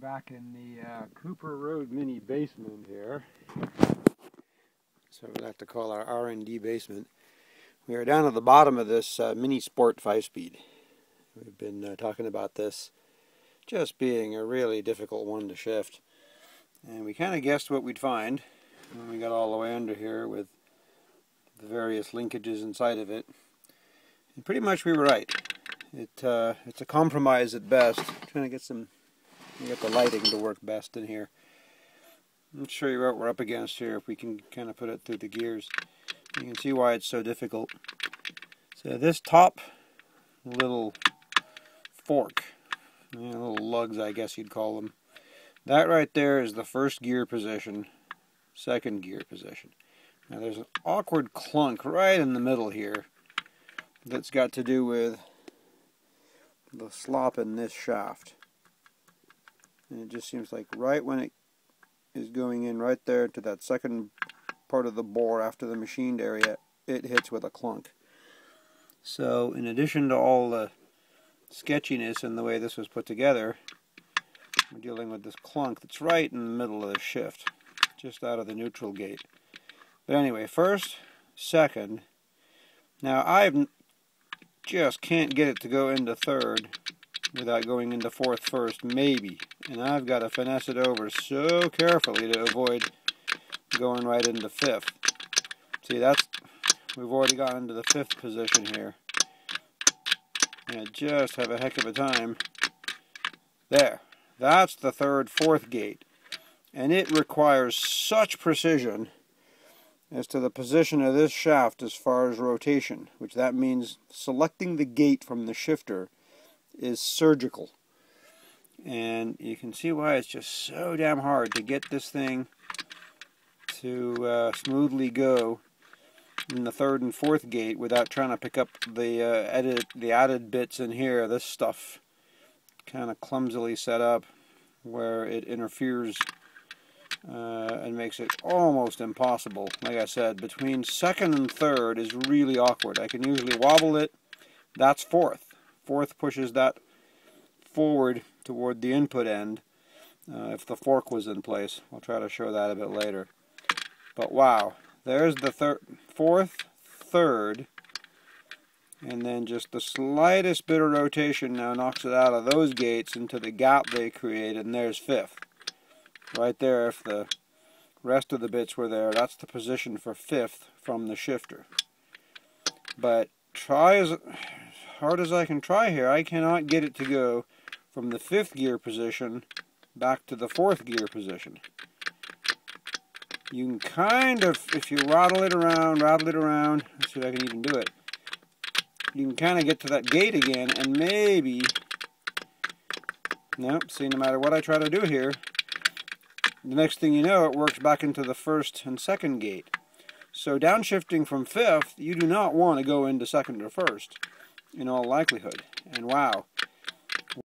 back in the Cooper Road mini basement here. So we like to call our R&D basement. We are down at the bottom of this mini sport 5-speed. We've been talking about this just being a really difficult one to shift. And we kind of guessed what we'd find when we got all the way under here with the various linkages inside of it. And pretty much we were right. It's a compromise at best. I'm trying to get the lighting to work best in here. Let's show you what we're up against here if we can kind of put it through the gears. You can see why it's so difficult. So this top little fork, little lugs I guess you'd call them, that right there is the first gear position, second gear position. Now there's an awkward clunk right in the middle here that's got to do with the slop in this shaft. And it just seems like right when it is going in right there to that second part of the bore after the machined area, it hits with a clunk. So in addition to all the sketchiness in the way this was put together, we're dealing with this clunk that's right in the middle of the shift, just out of the neutral gate. But anyway, first, second. Now I just can't get it to go into third without going into fourth first, maybe. And I've got to finesse it over so carefully to avoid going right into fifth. See, we've already gotten into the fifth position here. And I just have a heck of a time. There. That's the third, fourth gate. And it requires such precision as to the position of this shaft as far as rotation, which that means selecting the gate from the shifter is surgical. And you can see why it's just so damn hard to get this thing to smoothly go in the third and fourth gate without trying to pick up the added bits in here. This stuff kind of clumsily set up where it interferes and makes it almost impossible. Like I said, between second and third is really awkward. I can usually wobble it. That's fourth. Fourth pushes that forward toward the input end if the fork was in place. I'll try to show that a bit later. But wow, there's the fourth, third, and then just the slightest bit of rotation now knocks it out of those gates into the gap they created, and there's fifth. Right there, if the rest of the bits were there, that's the position for fifth from the shifter. But try as hard as I can try here, I cannot get it to go from the fifth gear position back to the fourth gear position. You can kind of, if you rattle it around, let's see if I can even do it. You can kind of get to that gate again, and maybe, nope, see, no matter what I try to do here, the next thing you know, it works back into the first and second gate. So downshifting from fifth, you do not want to go into second or first, in all likelihood. And wow,